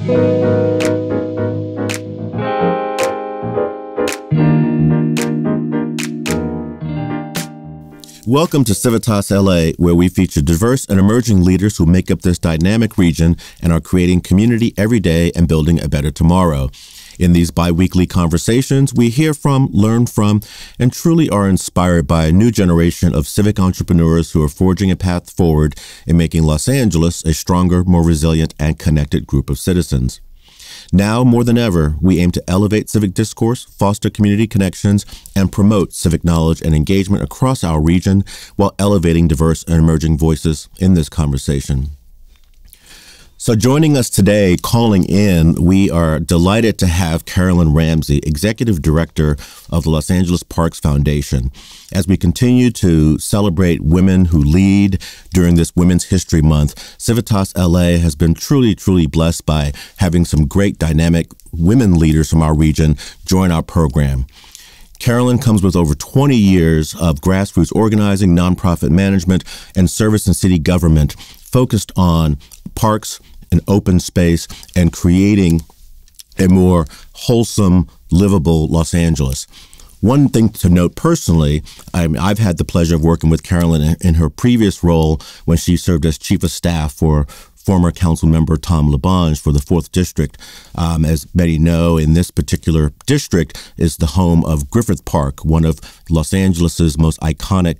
Welcome to Civitas LA, where we feature diverse and emerging leaders who make up this dynamic region and are creating community every day and building a better tomorrow. In these bi-weekly conversations, we hear from, learn from, and truly are inspired by a new generation of civic entrepreneurs who are forging a path forward in making Los Angeles a stronger, more resilient, and connected group of citizens. Now, more than ever, we aim to elevate civic discourse, foster community connections, and promote civic knowledge and engagement across our region while elevating diverse and emerging voices in this conversation. So joining us today, calling in, we are delighted to have Carolyn Ramsay, Executive Director of the Los Angeles Parks Foundation. As we continue to celebrate women who lead during this Women's History Month, Civitas LA has been truly, truly blessed by having some great dynamic women leaders from our region join our program. Carolyn comes with over 20 years of grassroots organizing, nonprofit management, and service in city government focused on parks and open space and creating a more wholesome, livable Los Angeles. One thing to note personally, I've had the pleasure of working with Carolyn in her previous role when she served as Chief of Staff for former council member Tom LaBonge for the 4th District. As many know, in this particular district is the home of Griffith Park, one of Los Angeles's most iconic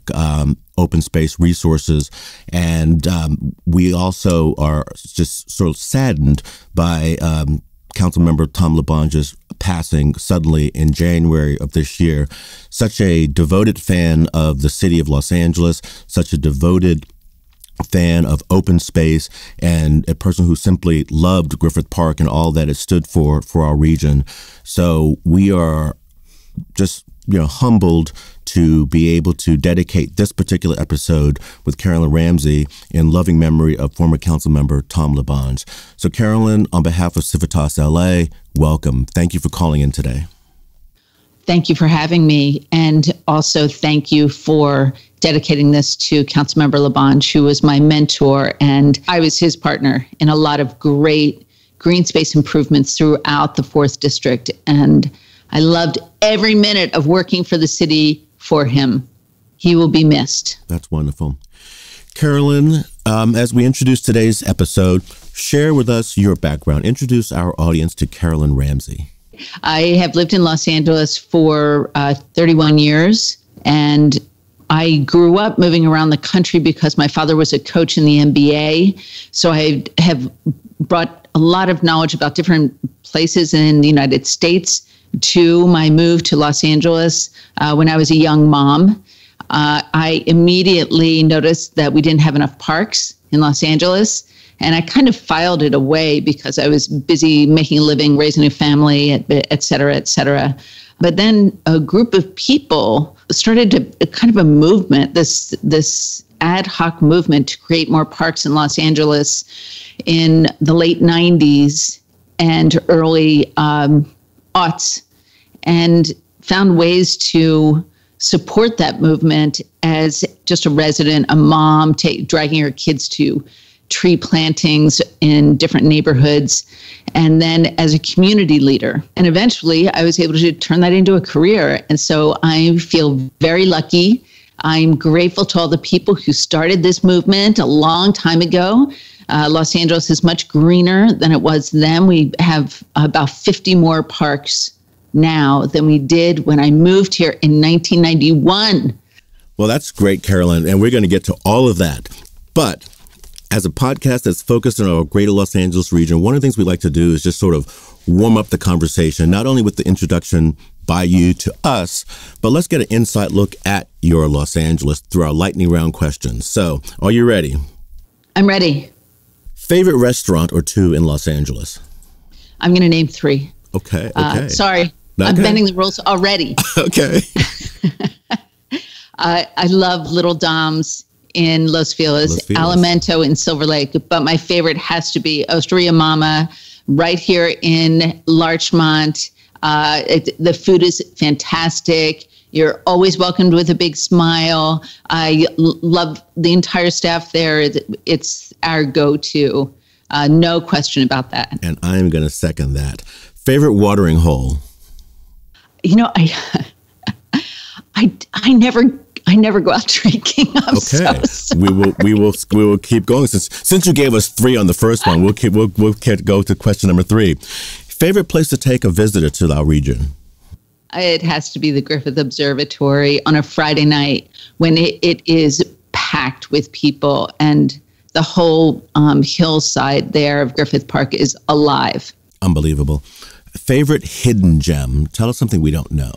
open space resources. And we also are just sort of saddened by Councilmember Tom LaBonge's passing suddenly in January of this year. Such a devoted fan of the city of Los Angeles, such a devoted fan of open space, and a person who simply loved Griffith Park and all that it stood for our region. So we are just, humbled to be able to dedicate this particular episode with Carolyn Ramsay in loving memory of former council member Tom LaBonge. So Carolyn, on behalf of Civitas LA, welcome. Thank you for calling in today. Thank you for having me. And also thank you for dedicating this to Councilmember LaBonge, who was my mentor, and I was his partner in a lot of great green space improvements throughout the 4th District. And I loved every minute of working for the city for him. He will be missed. That's wonderful. Carolyn, as we introduce today's episode, share with us your background. Introduce our audience to Carolyn Ramsay. I have lived in Los Angeles for 31 years, and I grew up moving around the country because my father was a coach in the NBA. So I have brought a lot of knowledge about different places in the United States to my move to Los Angeles when I was a young mom. I immediately noticed that we didn't have enough parks in Los Angeles. And I kind of filed it away because I was busy making a living, raising a family, et cetera, et cetera. But then a group of people started to kind of a movement, this ad hoc movement to create more parks in Los Angeles in the late 90s and early aughts, and found ways to support that movement as just a resident, a mom, dragging her kids to tree plantings in different neighborhoods, and then as a community leader. And eventually I was able to turn that into a career. And so I feel very lucky. I'm grateful to all the people who started this movement a long time ago. Los Angeles is much greener than it was then. We have about 50 more parks now than we did when I moved here in 1991. Well, that's great, Carolyn, and we're going to get to all of that. But as a podcast that's focused on our greater Los Angeles region, one of the things we like to do is just sort of warm up the conversation, not only with the introduction by you to us, but let's get an inside look at your Los Angeles through our lightning round questions. So, are you ready? I'm ready. Favorite restaurant or two in Los Angeles? I'm going to name 3. Okay. Sorry, okay. I'm bending the rules already. Okay. I love Little Dom's in Los Feliz, Alimento in Silver Lake, but my favorite has to be Osteria Mama right here in Larchmont. The food is fantastic. You're always welcomed with a big smile. I love the entire staff there. It's our go-to. No question about that. And I'm going to second that. Favorite watering hole? You know, I never go out drinking. I'm Okay, so sorry. we will keep going. Since you gave us 3 on the first one, we'll go to question number 3. Favorite place to take a visitor to our region? It has to be the Griffith Observatory on a Friday night when it is packed with people, and the whole hillside there of Griffith Park is alive. Unbelievable. Favorite hidden gem? Tell us something we don't know.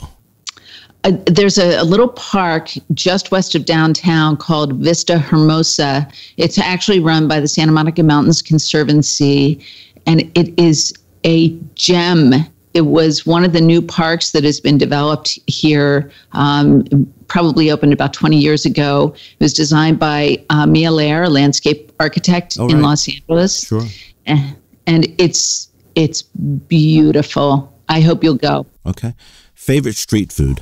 There's a little park just west of downtown called Vista Hermosa. It's actually run by the Santa Monica Mountains Conservancy, and it is a gem. It was one of the new parks that has been developed here, probably opened about 20 years ago. It was designed by Mia Lair, a landscape architect in Los Angeles. Sure. And it's beautiful. I hope you'll go. Okay. Favorite street food?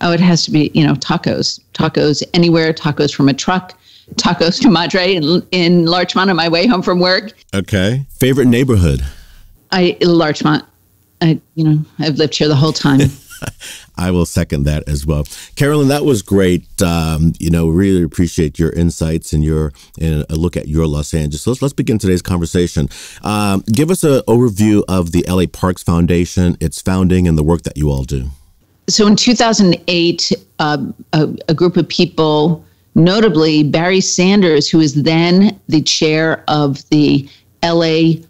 Oh, it has to be, tacos. Tacos anywhere, tacos from a truck, tacos to Madre in Larchmont on my way home from work. Okay. Favorite neighborhood? Larchmont. I've lived here the whole time. I will second that as well. Carolyn, that was great. Really appreciate your insights and a look at your Los Angeles. So let's begin today's conversation. Give us an overview of the LA Parks Foundation, its founding, and the work that you all do. So in 2008, a group of people, notably Barry Sanders, who is then the chair of the LA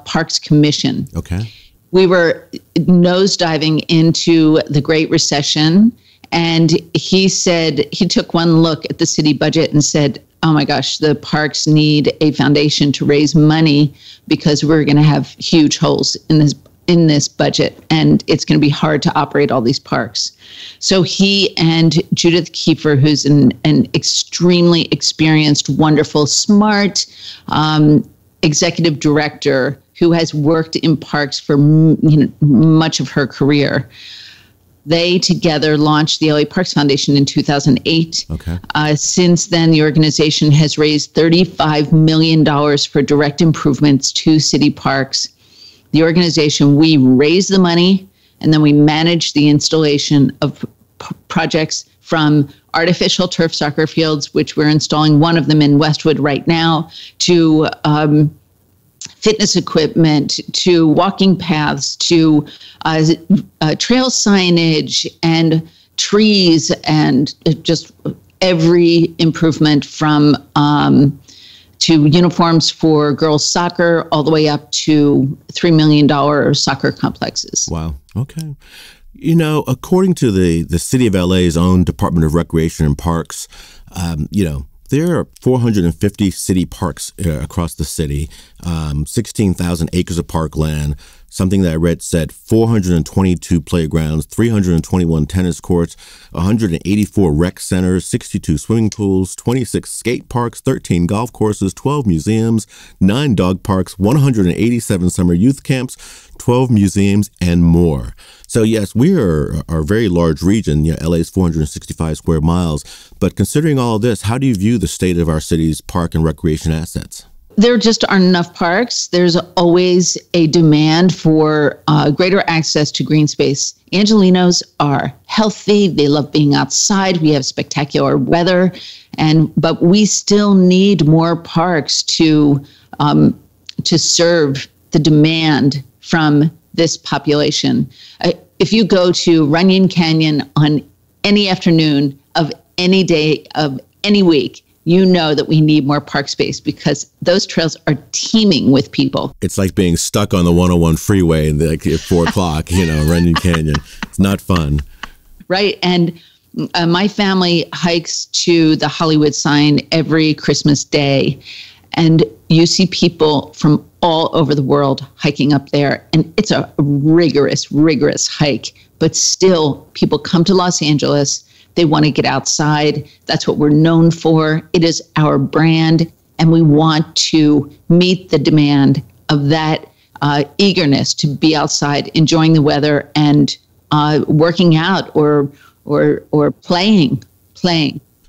Parks Commission. Okay. We were nosediving into the Great Recession, and he took one look at the city budget and said, oh my gosh, the parks need a foundation to raise money because we're going to have huge holes in this budget, and it's going to be hard to operate all these parks. So he and Judith Kiefer, who's an extremely experienced, wonderful, smart executive director who has worked in parks for much of her career, they together launched the LA Parks Foundation in 2008. Okay. Since then, the organization has raised $35 million for direct improvements to city parks. The organization, we raise the money, and then we manage the installation of projects from artificial turf soccer fields, which we're installing one of them in Westwood right now, to fitness equipment, to walking paths, to trail signage and trees, and just every improvement from to uniforms for girls soccer all the way up to $3 million soccer complexes. Wow. Okay. According to the City of LA's own Department of Recreation and Parks, there are 450 city parks across the city, 16,000 acres of parkland. Something that I read said 422 playgrounds, 321 tennis courts, 184 rec centers, 62 swimming pools, 26 skate parks, 13 golf courses, 12 museums, 9 dog parks, 187 summer youth camps, 12 museums, and more. So yes, we are a very large region. LA's 465 square miles. But considering all this, how do you view the state of our city's park and recreation assets? There just aren't enough parks. There's always a demand for greater access to green space. Angelinos are healthy. They love being outside. We have spectacular weather, but we still need more parks to serve the demand from this population. If you go to Runyon Canyon on any afternoon of any day of any week, you know that we need more park space because those trails are teeming with people. It's like being stuck on the 101 freeway at 4 o'clock, Runyon Canyon. It's not fun. Right. And my family hikes to the Hollywood sign every Christmas Day. And you see people from all over the world hiking up there. And it's a rigorous hike. But still, people come to Los Angeles. They want to get outside. That's what we're known for. It is our brand. And we want to meet the demand of that eagerness to be outside, enjoying the weather and working out or playing.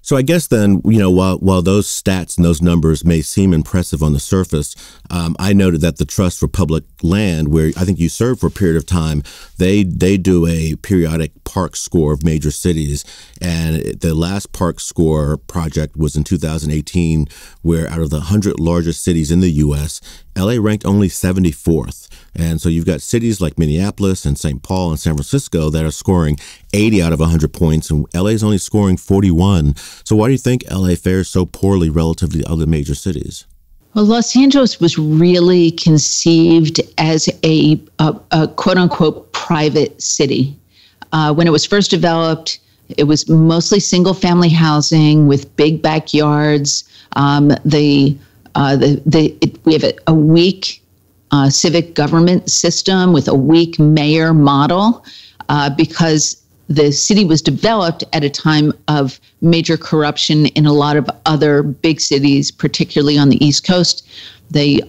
So I guess then, while those stats and those numbers may seem impressive on the surface, I noted that the Trust for Public Land, where I think you served for a period of time, they do a periodic park score of major cities. And the last park score project was in 2018, where out of the 100 largest cities in the U.S., LA ranked only 74th. And so you've got cities like Minneapolis and St. Paul and San Francisco that are scoring 80 out of 100 points, and LA is only scoring 41. So why do you think LA fares so poorly relative to the other major cities? Well, Los Angeles was really conceived as a quote unquote private city. When it was first developed, it was mostly single family housing with big backyards. We have a weak civic government system with a weak mayor model because the city was developed at a time of major corruption in a lot of other big cities, particularly on the East Coast. A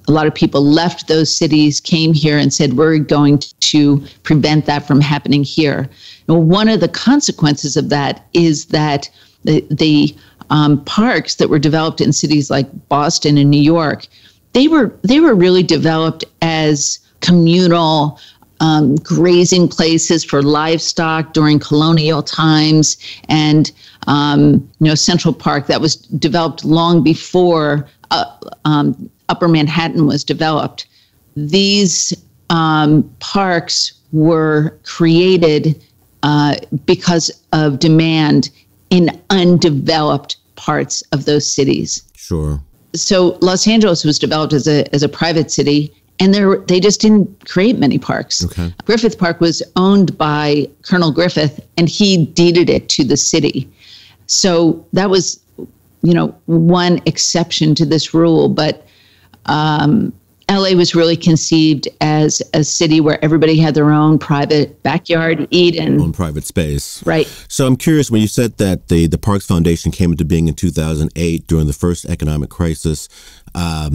lot of people left those cities, came here and said, we're going to prevent that from happening here. And one of the consequences of that is that the parks that were developed in cities like Boston and New York, they were really developed as communal grazing places for livestock during colonial times. And, Central Park, that was developed long before Upper Manhattan was developed. These parks were created because of demand in undeveloped parts of those cities. Sure. So Los Angeles was developed as a private city, and they just didn't create many parks. Okay. Griffith Park was owned by Colonel Griffith, and he deeded it to the city. So that was, one exception to this rule. But LA was really conceived as a city where everybody had their own private backyard, Eden. Own private space. Right. So I'm curious, when you said that the Parks Foundation came into being in 2008 during the first economic crisis, I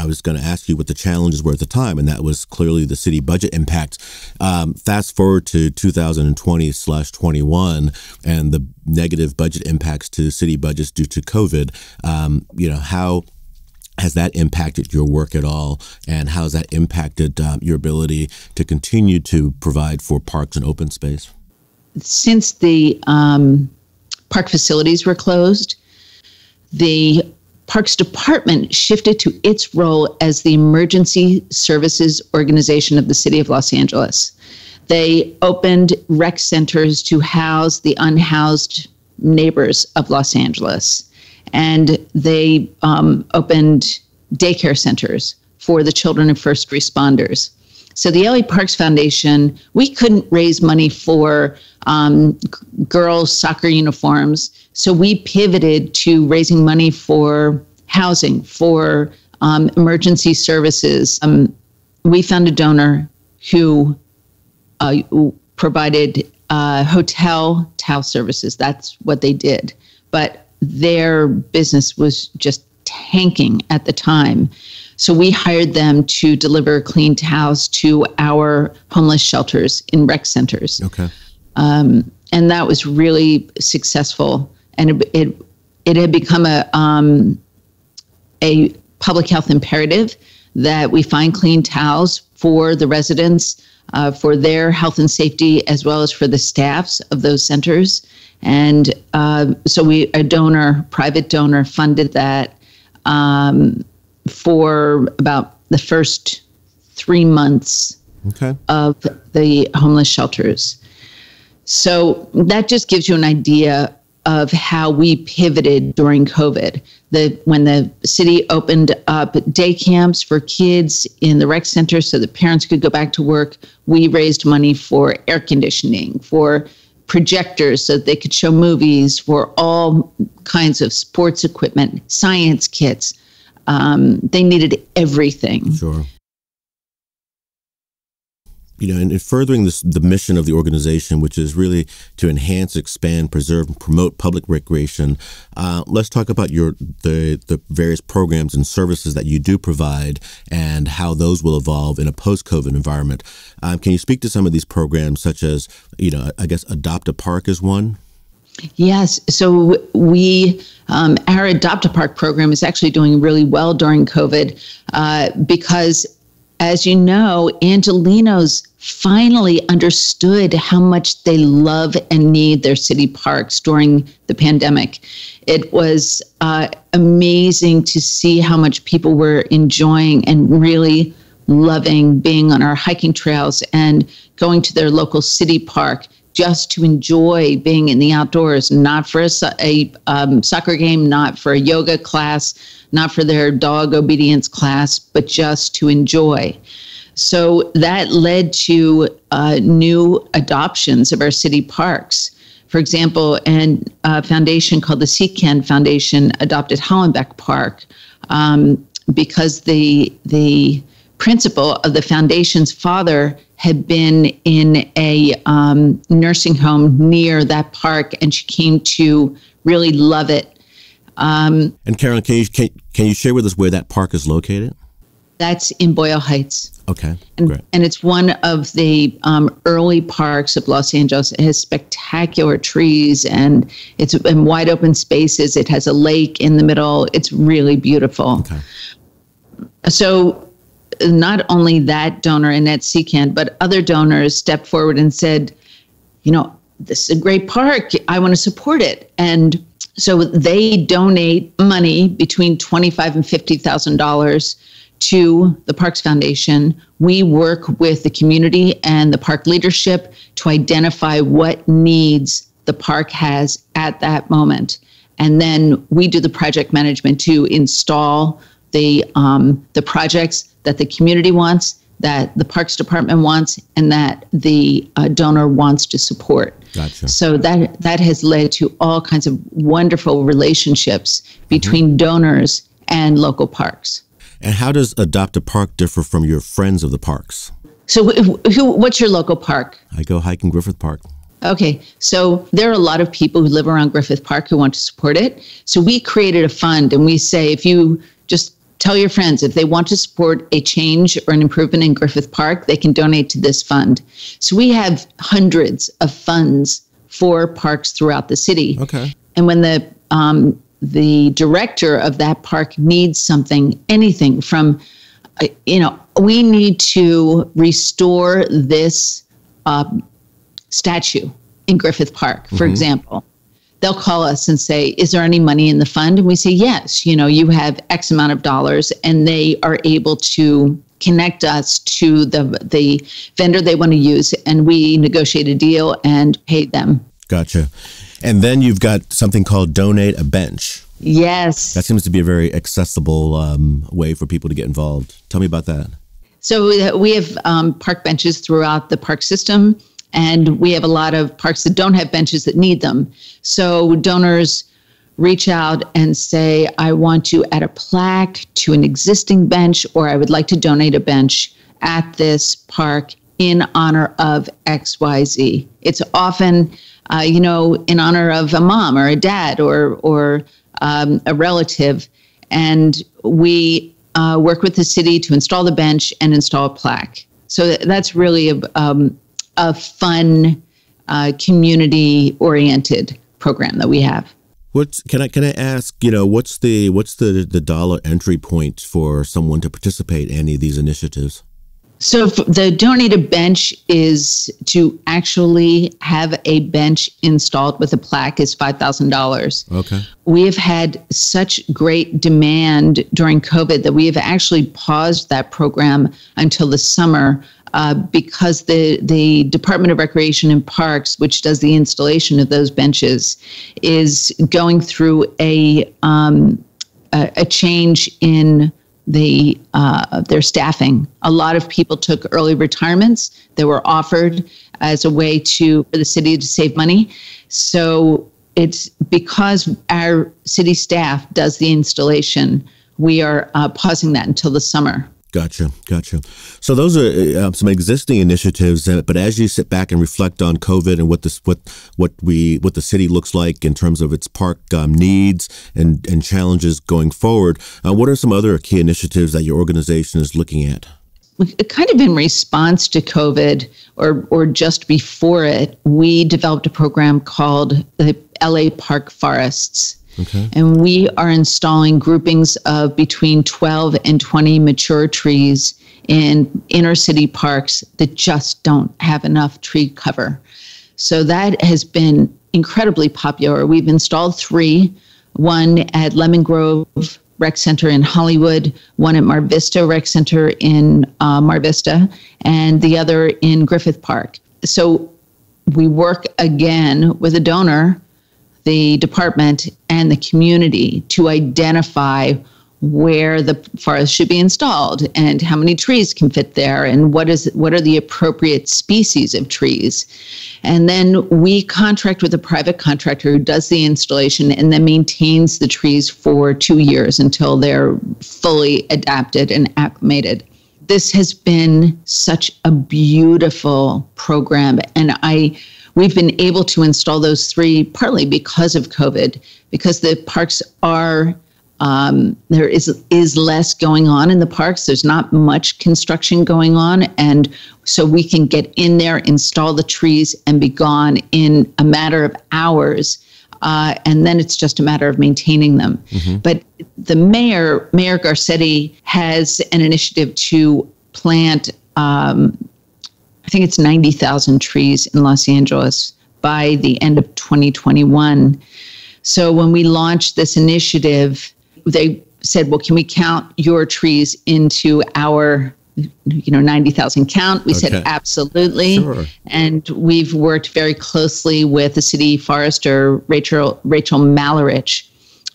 was going to ask you what the challenges were at the time, and that was clearly the city budget impact. Fast forward to 2020/21 and the negative budget impacts to city budgets due to COVID. How has that impacted your work at all, and how has that impacted your ability to continue to provide for parks and open space? Since the park facilities were closed, the Parks Department shifted to its role as the emergency services organization of the city of Los Angeles. They opened rec centers to house the unhoused neighbors of Los Angeles. And they opened daycare centers for the children of first responders. So the LA Parks Foundation, we couldn't raise money for girls' soccer uniforms. So we pivoted to raising money for housing, for emergency services. We found a donor who provided hotel towel services. That's what they did. But their business was just tanking at the time. So we hired them to deliver clean towels to our homeless shelters in rec centers. Okay. And that was really successful. And it had become a public health imperative that we find clean towels for the residents, for their health and safety, as well as for the staffs of those centers. And so a private donor funded that for about the first 3 months of the homeless shelters. So that just gives you an idea of how we pivoted during COVID. When the city opened up day camps for kids in the rec center so that parents could go back to work, we raised money for air conditioning, for projectors so that they could show movies, for all kinds of sports equipment, science kits. They needed everything. Sure. In furthering the mission of the organization, which is really to enhance, expand, preserve, and promote public recreation, let's talk about the various programs and services that you do provide and how those will evolve in a post-COVID environment. Can you speak to some of these programs, such as, I guess Adopt a Park is one? Yes. So our Adopt a Park program is actually doing really well during COVID because, as you know, Angelenos finally understood how much they love and need their city parks during the pandemic. It was amazing to see how much people were enjoying and really loving being on our hiking trails and going to their local city park just to enjoy being in the outdoors, not for a soccer game, not for a yoga class, not for their dog obedience class, but just to enjoy. So that led to new adoptions of our city parks. For example, a foundation called the Seacan Foundation adopted Hollenbeck Park because the principal of the foundation's father had been in a nursing home near that park, and she came to really love it. And Carolyn, can you share with us where that park is located? That's in Boyle Heights. Okay, great. And it's one of the early parks of Los Angeles. It has spectacular trees, and it's in wide open spaces. It has a lake in the middle. It's really beautiful. Okay. So not only that donor, Annette Seacan, but other donors stepped forward and said, this is a great park. I want to support it. And so they donate money between $25,000 and $50,000 to the Parks Foundation. We work with the community and the park leadership to identify what needs the park has at that moment. And then we do the project management to install the projects that the community wants, that the Parks Department wants, and that the donor wants to support. Gotcha. So that has led to all kinds of wonderful relationships between donors and local parks. And how does Adopt a Park differ from your friends of the parks? So what's your local park? I go hiking Griffith Park. Okay, so there are a lot of people who live around Griffith Park who want to support it. So we created a fund, and we say if you just tell your friends if they want to support a change or an improvement in Griffith Park, they can donate to this fund. So we have hundreds of funds for parks throughout the city. Okay. And when the director of that park needs something, anything from, we need to restore this statue in Griffith Park, for example. They'll call us and say, is there any money in the fund? And we say, yes, you have X amount of dollars, and they are able to connect us to the vendor they want to use, and we negotiate a deal and pay them. Gotcha. And then you've got something called Donate a Bench. Yes. That seems to be a very accessible way for people to get involved. Tell me about that. So we have park benches throughout the park system. And we have a lot of parks that don't have benches that need them. So donors reach out and say, I want to add a plaque to an existing bench, or I would like to donate a bench at this park in honor of XYZ. It's often, in honor of a mom or a dad or a relative. And we work with the city to install the bench and install a plaque. So that's really a fun, community-oriented program that we have. Can I ask? What's the dollar entry point for someone to participate in any of these initiatives? So the Donate a Bench is to actually have a bench installed with a plaque is $5,000. Okay. We have had such great demand during COVID that we have actually paused that program until the summer. Because the Department of Recreation and Parks, which does the installation of those benches, is going through a change in their staffing. A lot of people took early retirements that were offered as a way for the city to save money. So it's because our city staff does the installation, we are pausing that until the summer. Gotcha. So those are some existing initiatives, but as you sit back and reflect on COVID and what the city looks like in terms of its park needs and challenges going forward, what are some other key initiatives that your organization is looking at? kind of in response to COVID or just before it, we developed a program called the LA Park Forests. Okay. And we are installing groupings of between 12 and 20 mature trees in inner city parks that just don't have enough tree cover. So that has been incredibly popular. We've installed 3, one at Lemon Grove Rec Center in Hollywood, one at Mar Vista Rec Center in Mar Vista, and the other in Griffith Park. So we work again with a donor, the department, and the community to identify where the forest should be installed and how many trees can fit there and what are the appropriate species of trees. And then we contract with a private contractor who does the installation and then maintains the trees for 2 years until they're fully adapted and acclimated. This has been such a beautiful program, and we've been able to install those 3 partly because of COVID, because the parks are there is less going on in the parks. There's not much construction going on. And so we can get in there, install the trees, and be gone in a matter of hours. And then it's just a matter of maintaining them. Mm-hmm. But the Mayor Garcetti, has an initiative to plant, I think it's 90,000 trees in Los Angeles by the end of 2021. So when we launched this initiative, they said, well, can we count your trees into our 90,000 count? We said, absolutely. Sure. And we've worked very closely with the city forester, Rachel Malarich,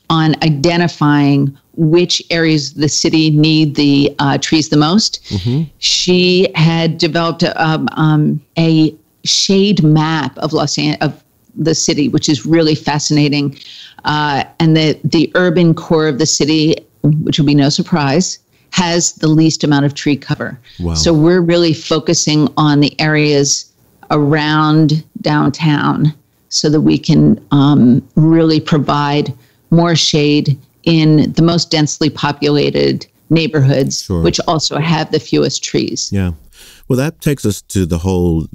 on identifying which areas the city need the trees the most. Mm-hmm. She had developed a shade map of of the city, which is really fascinating. And the urban core of the city, which will be no surprise, has the least amount of tree cover. Wow. So we're really focusing on the areas around downtown so that we can really provide more shade in the most densely populated neighborhoods, sure, which also have the fewest trees. Yeah. Well, that takes us to the whole,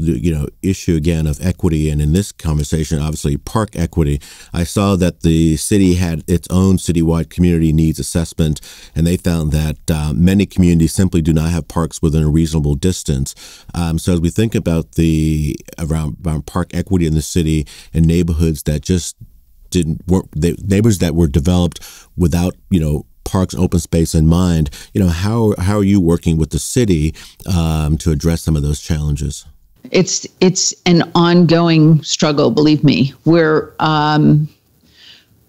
issue again of equity. And in this conversation, obviously, park equity. I saw that the city had its own citywide community needs assessment, and they found that many communities simply do not have parks within a reasonable distance. So as we think about around park equity in the city and neighborhoods that just neighborhoods that were developed without, parks, open space in mind, how are you working with the city to address some of those challenges? It's an ongoing struggle, believe me.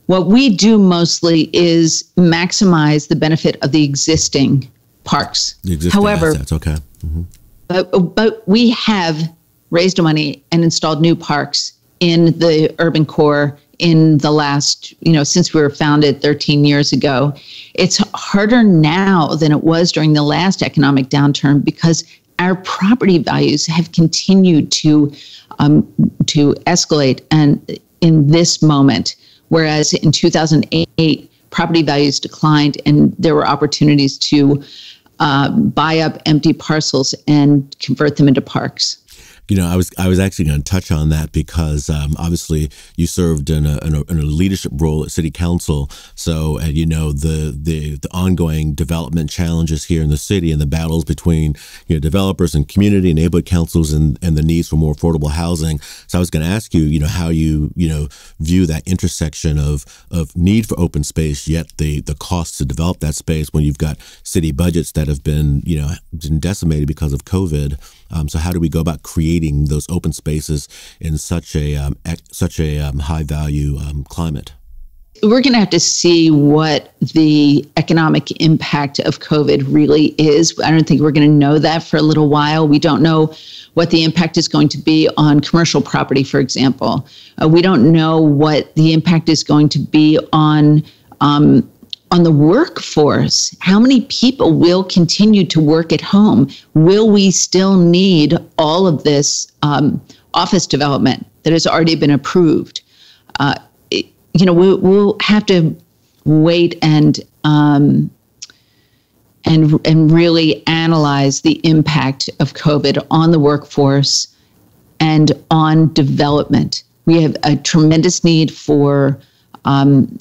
What we do mostly is maximize the benefit of the existing parks. The existing However, assets, okay. Mm-hmm. But we have raised money and installed new parks in the urban core in the last, since we were founded 13 years ago. It's harder now than it was during the last economic downturn because our property values have continued to escalate and in this moment, whereas in 2008, property values declined and there were opportunities to buy up empty parcels and convert them into parks. I was actually going to touch on that because obviously you served in a leadership role at City Council. So the ongoing development challenges here in the city and the battles between developers and community and neighborhood councils and the needs for more affordable housing. So I was going to ask you how you view that intersection of need for open space, yet the cost to develop that space when you've got city budgets that have been decimated because of COVID. So how do we go about creating those open spaces in such a high value climate? We're going to have to see what the economic impact of COVID really is. I don't think we're going to know that for a little while. We don't know what the impact is going to be on commercial property, for example. We don't know what the impact is going to be on the workforce. How many people will continue to work at home? Will we still need all of this office development that has already been approved? We'll have to wait and and really analyze the impact of COVID on the workforce and on development. We have a tremendous need for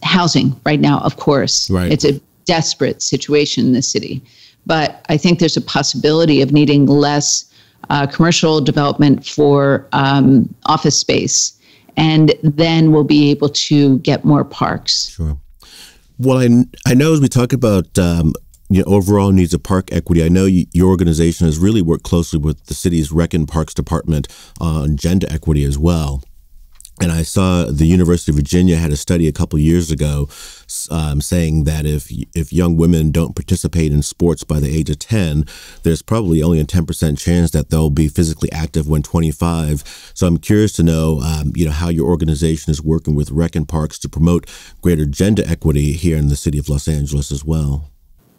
housing right now, of course. Right. It's a desperate situation in the city. But I think there's a possibility of needing less commercial development for office space. And then we'll be able to get more parks. Sure. Well, I know as we talk about overall needs of park equity, I know your organization has really worked closely with the city's Rec and Parks Department on gender equity as well. And I saw the University of Virginia had a study a couple of years ago saying that if young women don't participate in sports by the age of 10, there's probably only a 10% chance that they'll be physically active when 25. So I'm curious to know, how your organization is working with Rec and Parks to promote greater gender equity here in the city of Los Angeles as well.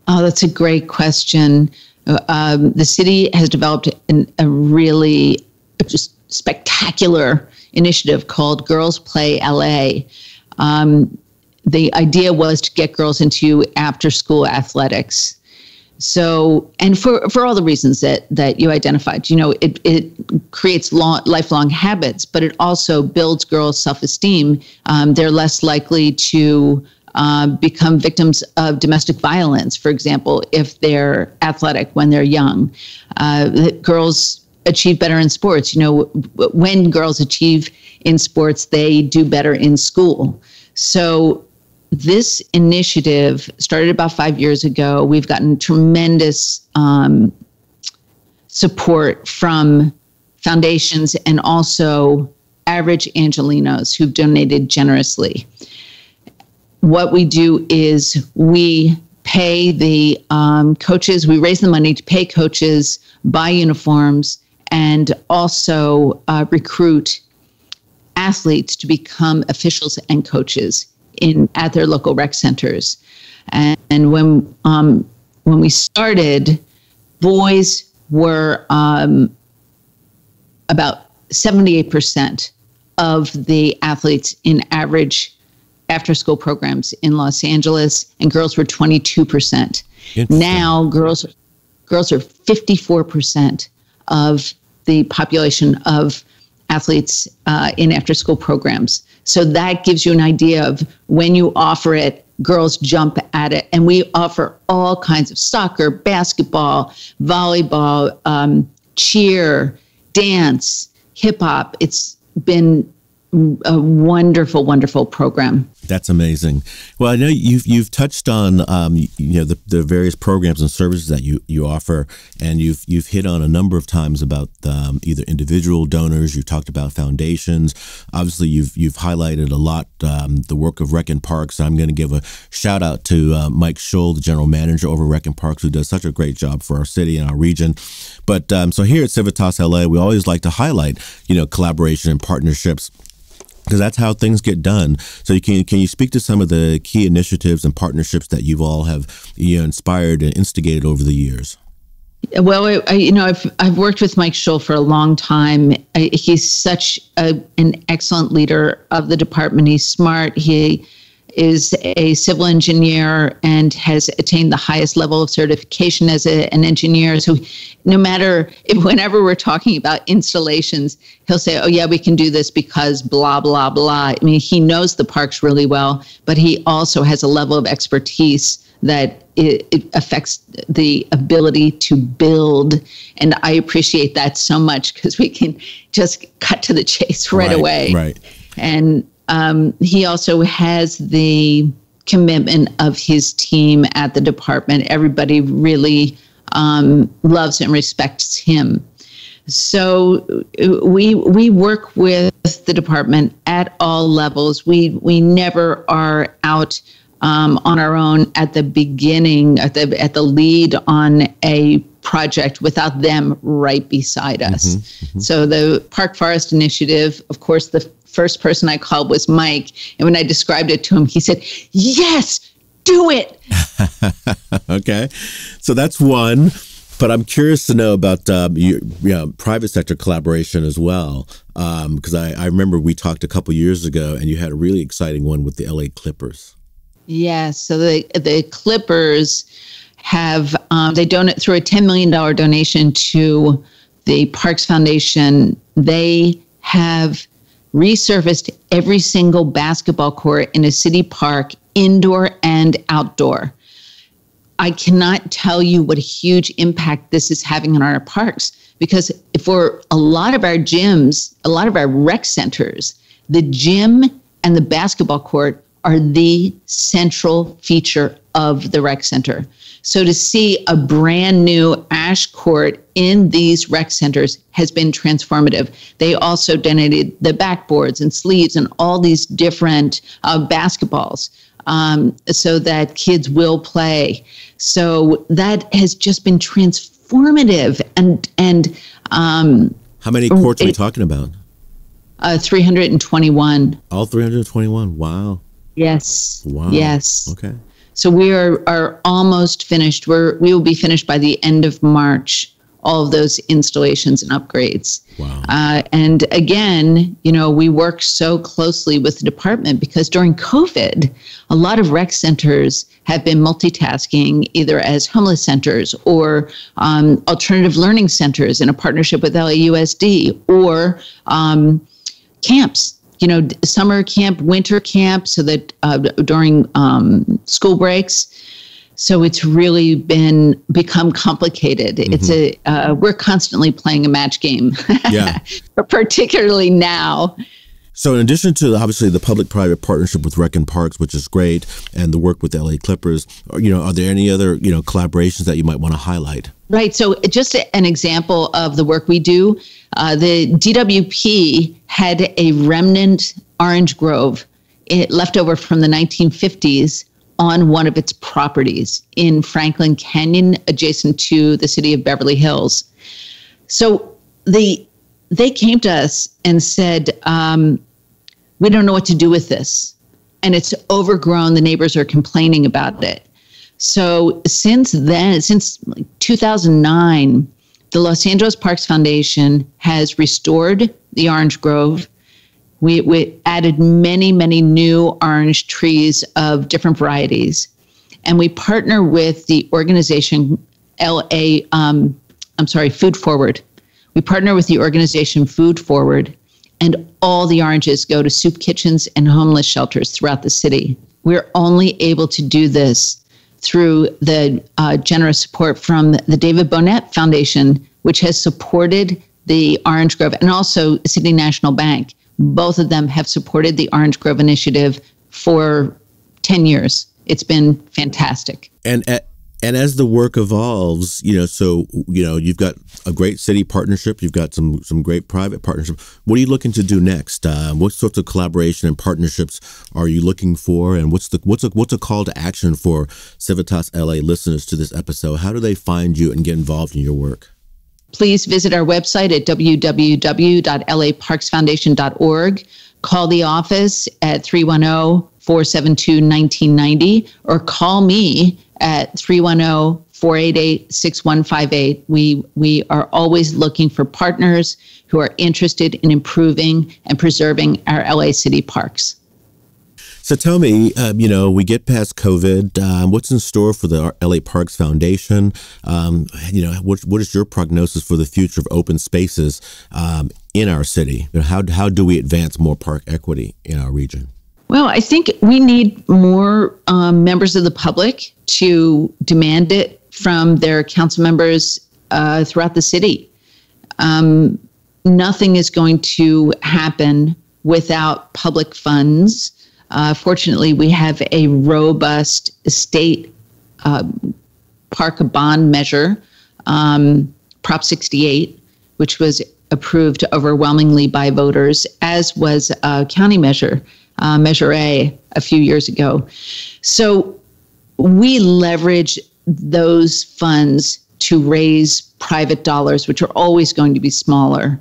Oh, that's a great question. The city has developed a really just spectacular initiative called Girls Play LA. The idea was to get girls into after-school athletics. So, and for all the reasons that you identified, it creates lifelong habits, but it also builds girls' self-esteem. They're less likely to become victims of domestic violence, for example, if they're athletic when they're young. Girls achieve better in sports. When girls achieve in sports, they do better in school. So this initiative started about 5 years ago. We've gotten tremendous support from foundations and also average Angelenos who've donated generously. What we do is we pay the coaches, we raise the money to pay coaches, buy uniforms, and also recruit athletes to become officials and coaches at their local rec centers. And when we started, boys were about 78% of the athletes in average after-school programs in Los Angeles, and girls were 22%. Now girls are 54% of the population of athletes in after-school programs. So that gives you an idea of when you offer it, girls jump at it. And we offer all kinds of soccer, basketball, volleyball, cheer, dance, hip hop. It's been a wonderful, wonderful program. That's amazing. Well, I know you've touched on the various programs and services that you offer, and you've hit on a number of times about either individual donors. You've talked about foundations. Obviously, you've highlighted a lot the work of Rec and Parks. I'm going to give a shout out to Mike Schull, the general manager over Rec and Parks, who does such a great job for our city and our region. But so here at Civitas LA, we always like to highlight collaboration and partnerships, because that's how things get done. So can you speak to some of the key initiatives and partnerships that you've all have inspired and instigated over the years? Well, I've worked with Mike Schull for a long time. He's such an excellent leader of the department. He's smart. He is a civil engineer and has attained the highest level of certification as an engineer. So whenever we're talking about installations, he'll say, oh yeah, we can do this because blah, blah, blah. I mean, he knows the parks really well, but he also has a level of expertise that it affects the ability to build. And I appreciate that so much because we can just cut to the chase right away. Right. And he also has the commitment of his team at the department. Everybody really loves and respects him. So we work with the department at all levels. We never are out on our own at the beginning, at the lead on a project without them right beside us. Mm-hmm, mm-hmm. So the Park Forest Initiative, of course, the first person I called was Mike. And when I described it to him, he said, yes, do it. Okay. So that's one. But I'm curious to know about private sector collaboration as well, because I remember we talked a couple years ago and you had a really exciting one with the LA Clippers. Yes. So the Clippers, have, they donate through a $10 million donation to the Parks Foundation. They have resurfaced every single basketball court in a city park, indoor and outdoor. I cannot tell you what a huge impact this is having on our parks, because for a lot of our gyms, a lot of our rec centers, the gym and the basketball court are the central feature of the rec center. So to see a brand new ash court in these rec centers has been transformative. They also donated the backboards and sleeves and all these different basketballs so that kids will play. So that has just been transformative. And how many courts are we talking about? 321. All 321. Wow. Yes. Wow. Yes. Okay. So we are almost finished. We will be finished by the end of March, all of those installations and upgrades. Wow. And again, we work so closely with the department because during COVID, a lot of rec centers have been multitasking either as homeless centers or alternative learning centers in a partnership with LAUSD or camps. Summer camp, winter camp, so that during school breaks. So it's really become complicated. Mm-hmm. It's we're constantly playing a match game, yeah. Particularly now. So in addition to obviously the public-private partnership with Rec and Parks, which is great, and the work with LA Clippers, are there any other collaborations that you might want to highlight? Right. So just an example of the work we do, the DWP had a remnant orange grove left over from the 1950s on one of its properties in Franklin Canyon, adjacent to the city of Beverly Hills. So they came to us and said, we don't know what to do with this. And it's overgrown. The neighbors are complaining about it. So since 2009, the Los Angeles Parks Foundation has restored the orange grove. We added many, many new orange trees of different varieties. And we partner with the organization Food Forward. We partner with the organization Food Forward, and all the oranges go to soup kitchens and homeless shelters throughout the city. We're only able to do this through the generous support from the David Bonnet Foundation, which has supported the Orange Grove, and also City National Bank. Both of them have supported the Orange Grove Initiative for 10 years. It's been fantastic. And as the work evolves, you've got a great city partnership, you've got some great private partnership. What are you looking to do next? What sorts of collaboration and partnerships are you looking for? And what's a call to action for Civitas LA listeners to this episode? How do they find you and get involved in your work? Please visit our website at www.laparksfoundation.org. Call the office at 310-472-1990 or call me at 310-488-6158. We are always looking for partners who are interested in improving and preserving our LA city parks. So tell me, we get past COVID. What's in store for the LA Parks Foundation? What is your prognosis for the future of open spaces in our city? How do we advance more park equity in our region? Well, I think we need more members of the public to demand it from their council members throughout the city. Nothing is going to happen without public funds. Fortunately, we have a robust state park bond measure, Prop 68, which was approved overwhelmingly by voters, as was a county measure, Measure A, a few years ago. So we leverage those funds to raise private dollars, which are always going to be smaller.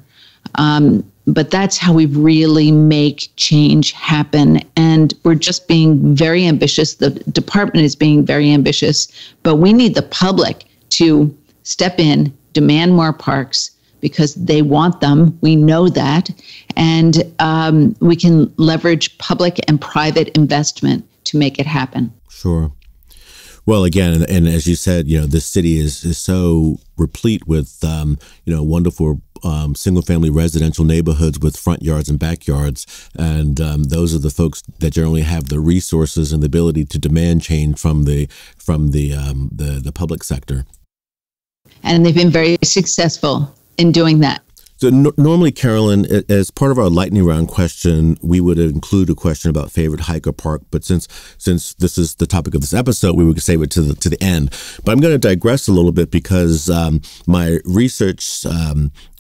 But that's how we really make change happen. And we're just being very ambitious. The department is being very ambitious, but we need the public to step in, demand more parks because they want them. We know that. And we can leverage public and private investment to make it happen. Sure. Well, again, and as you said, this city is so replete with, wonderful single-family residential neighborhoods with front yards and backyards, and those are the folks that generally have the resources and the ability to demand change from the public sector. And they've been very successful in doing that. So normally, Carolyn, as part of our lightning round question, we would include a question about favorite hike or park. But since this is the topic of this episode, we would save it to the end. But I'm going to digress a little bit because my research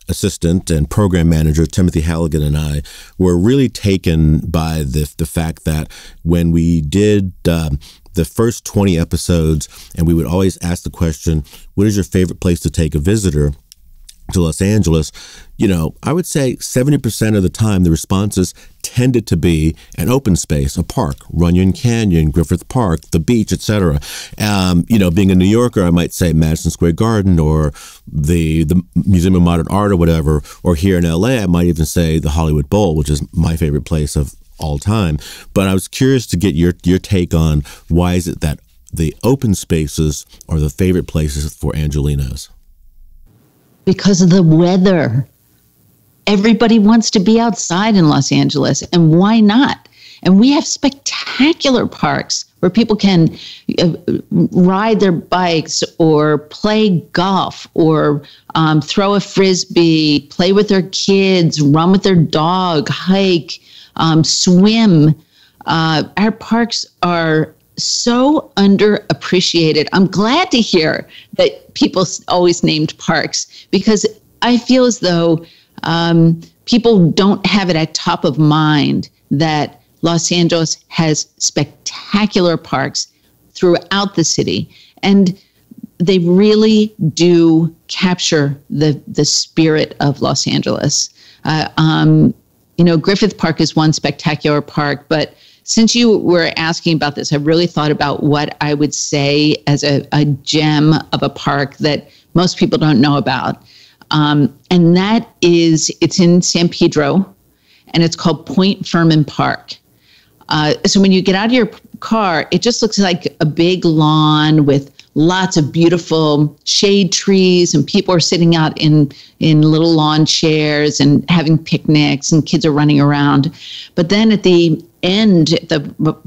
assistant and program manager, Timothy Halligan, and I were really taken by the fact that when we did the first 20 episodes, and we would always ask the question, what is your favorite place to take a visitor to Los Angeles? I would say 70% of the time the responses tended to be an open space, a park, Runyon Canyon, Griffith Park, the beach, etc. Being a New Yorker, I might say Madison Square Garden or the Museum of Modern Art or whatever. Or here in LA, I might even say the Hollywood Bowl, which is my favorite place of all time. But I was curious to get your take on why is it that the open spaces are the favorite places for Angelenos? Because of the weather. Everybody wants to be outside in Los Angeles, and why not? And we have spectacular parks where people can ride their bikes or play golf or throw a frisbee, play with their kids, run with their dog, hike, swim. Our parks are so underappreciated. I'm glad to hear that people always named parks, because I feel as though people don't have it at top of mind that Los Angeles has spectacular parks throughout the city. And they really do capture the spirit of Los Angeles. Griffith Park is one spectacular park, but since you were asking about this, I really thought about what I would say as a gem of a park that most people don't know about. And that is, it's in San Pedro, and it's called Point Fermin Park. So when you get out of your car, it just looks like a big lawn with lots of beautiful shade trees, and people are sitting out in little lawn chairs and having picnics, and kids are running around. But then at the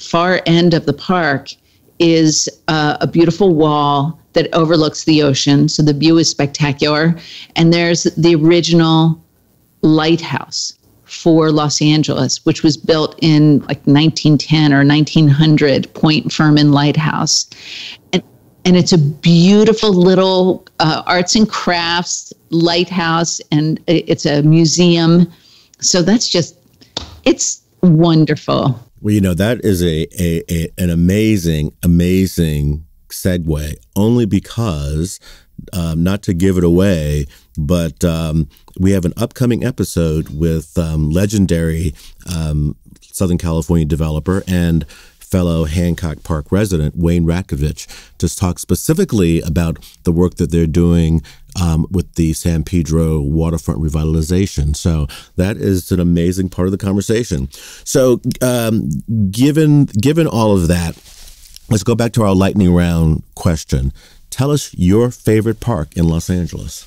far end of the park is a beautiful wall that overlooks the ocean. So the view is spectacular. And there's the original lighthouse for Los Angeles, which was built in like 1910 or 1900, Point Fermin Lighthouse. And it's a beautiful little arts and crafts lighthouse, and it's a museum. So it's wonderful. Well, that is an amazing segue, only because, not to give it away, but we have an upcoming episode with legendary Southern California developer and fellow Hancock Park resident, Wayne Ratkovich, to talk specifically about the work that they're doing with the San Pedro waterfront revitalization. So that is an amazing part of the conversation. So given all of that, let's go back to our lightning round question. Tell us your favorite park in Los Angeles.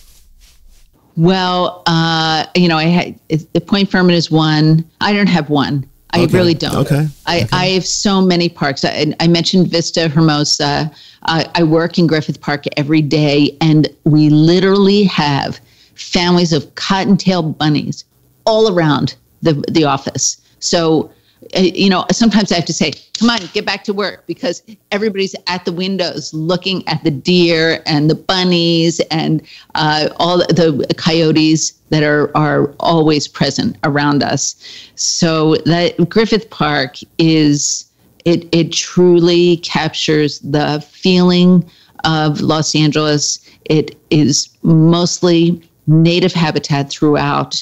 Well, the Point Fermin is one. I don't have one. I really don't. Okay. I have so many parks. I mentioned Vista Hermosa. I work in Griffith Park every day, and we literally have families of cottontail bunnies all around the office. So, sometimes I have to say, come on, get back to work, because everybody's at the windows looking at the deer and the bunnies and all the coyotes that are always present around us. So that Griffith Park it truly captures the feeling of Los Angeles. It is mostly native habitat throughout.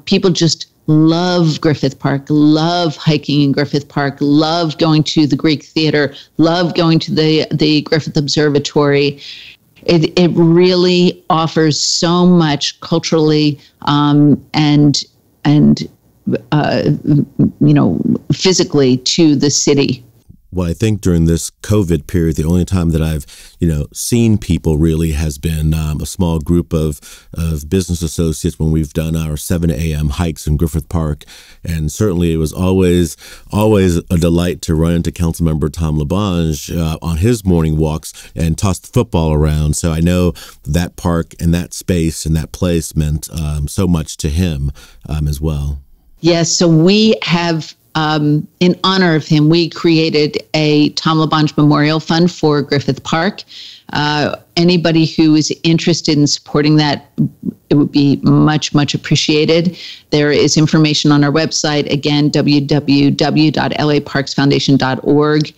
People just love Griffith Park, love hiking in Griffith Park, love going to the Greek Theater, love going to the Griffith Observatory. It really offers so much culturally and physically to the city. Well, I think during this COVID period, the only time that I've, seen people really has been a small group of business associates when we've done our 7 a.m. hikes in Griffith Park. And certainly it was always a delight to run into Councilmember Tom LaBonge on his morning walks and toss the football around. So I know that park and that space and that place meant so much to him as well. Yes, so we have, in honor of him, we created a Tom LaBonge Memorial Fund for Griffith Park. Anybody who is interested in supporting that, it would be much, much appreciated. There is information on our website, again, www.laparksfoundation.org.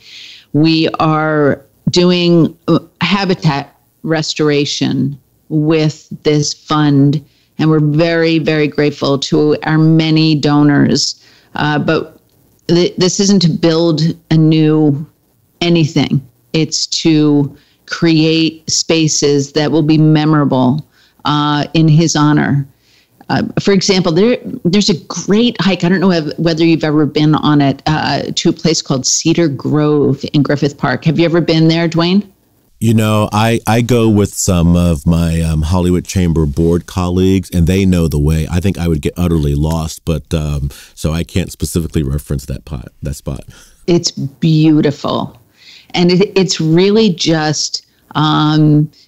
We are doing habitat restoration with this fund, and we're very, very grateful to our many donors. But this isn't to build a new anything. It's to create spaces that will be memorable in his honor. For example, there's a great hike. I don't know whether you've ever been on it, to a place called Cedar Grove in Griffith Park. Have you ever been there, Dwayne? I go with some of my Hollywood Chamber board colleagues, and they know the way. I think I would get utterly lost, but so I can't specifically reference that spot. It's beautiful, and it's really just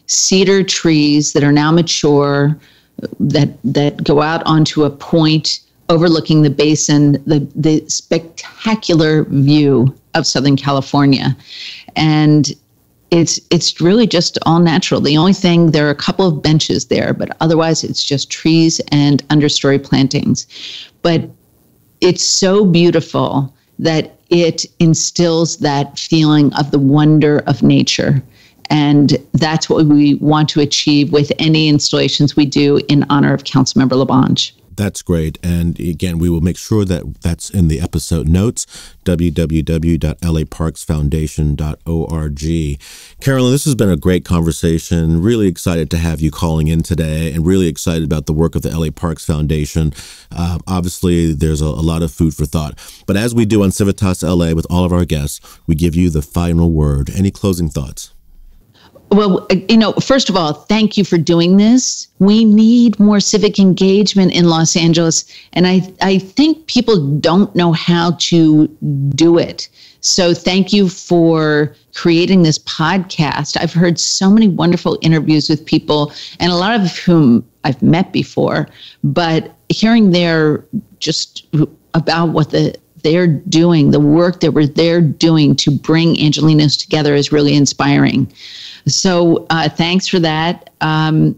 cedar trees that are now mature, that go out onto a point overlooking the basin, the spectacular view of Southern California, and it's really just all natural. The only thing, there are a couple of benches there, but otherwise it's just trees and understory plantings. But it's so beautiful that it instills that feeling of the wonder of nature. And that's what we want to achieve with any installations we do in honor of Councilmember LaBonge. That's great. And again, we will make sure that that's in the episode notes, www.laparksfoundation.org. Carolyn, this has been a great conversation. Really excited to have you calling in today, and really excited about the work of the LA Parks Foundation. Obviously, there's a lot of food for thought. But as we do on Civitas LA with all of our guests, we give you the final word. Any closing thoughts? Well, first of all, thank you for doing this. We need more civic engagement in Los Angeles, and I think people don't know how to do it. So thank you for creating this podcast. I've heard so many wonderful interviews with people, and a lot of whom I've met before, but hearing their just about what they're doing, the work that they're doing to bring Angelenos together is really inspiring. So thanks for that. And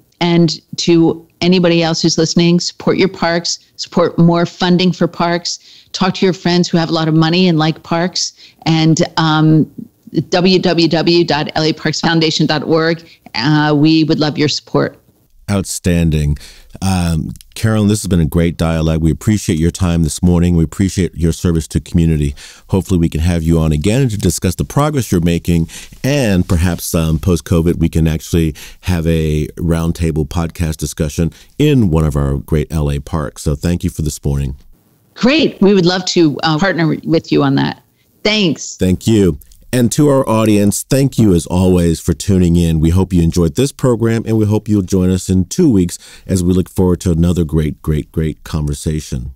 to anybody else who's listening, support your parks, support more funding for parks, talk to your friends who have a lot of money and like parks, and www.laparksfoundation.org. We would love your support. Outstanding. Carolyn, this has been a great dialogue. We appreciate your time this morning. We appreciate your service to community. Hopefully we can have you on again to discuss the progress you're making, and perhaps post-COVID we can actually have a roundtable podcast discussion in one of our great LA parks. So thank you for this morning. Great. We would love to partner with you on that. Thanks. Thank you. And to our audience, thank you as always for tuning in. We hope you enjoyed this program, and we hope you'll join us in 2 weeks as we look forward to another great conversation.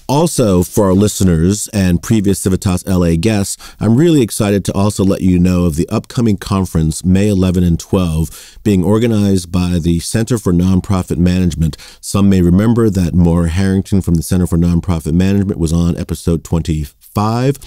Also, for our listeners and previous Civitas LA guests, I'm really excited to also let you know of the upcoming conference, May 11 and 12, being organized by the Center for Nonprofit Management. Some may remember that Maura Harrington from the Center for Nonprofit Management was on episode 25.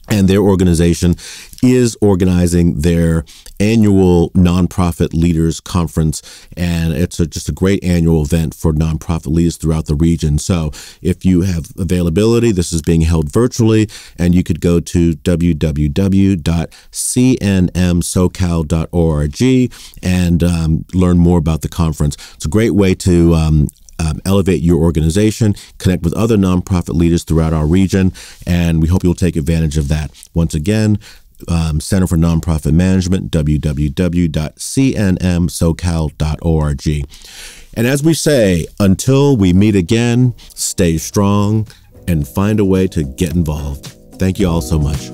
And their organization is organizing their annual Nonprofit Leaders Conference. And it's just a great annual event for nonprofit leaders throughout the region. So if you have availability, this is being held virtually, and you could go to www.cnmsocal.org and learn more about the conference. It's a great way to elevate your organization, connect with other nonprofit leaders throughout our region, and we hope you'll take advantage of that. Once again, Center for Nonprofit Management, www.cnmsocal.org. And as we say, until we meet again, stay strong and find a way to get involved. Thank you all so much.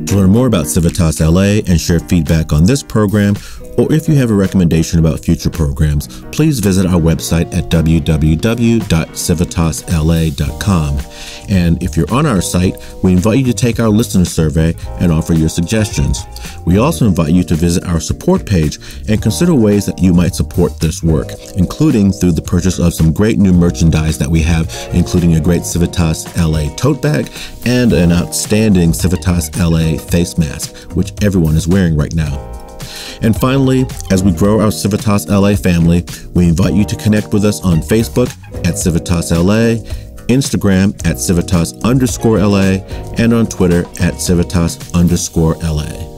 To learn more about Civitas LA and share feedback on this program, or if you have a recommendation about future programs, please visit our website at www.civitasla.com. And if you're on our site, we invite you to take our listener survey and offer your suggestions. We also invite you to visit our support page and consider ways that you might support this work, including through the purchase of some great new merchandise that we have, including a great Civitas LA tote bag and an outstanding Civitas LA face mask, which everyone is wearing right now. And finally, as we grow our Civitas LA family, we invite you to connect with us on Facebook at Civitas LA, Instagram at Civitas_LA, and on Twitter at Civitas_LA.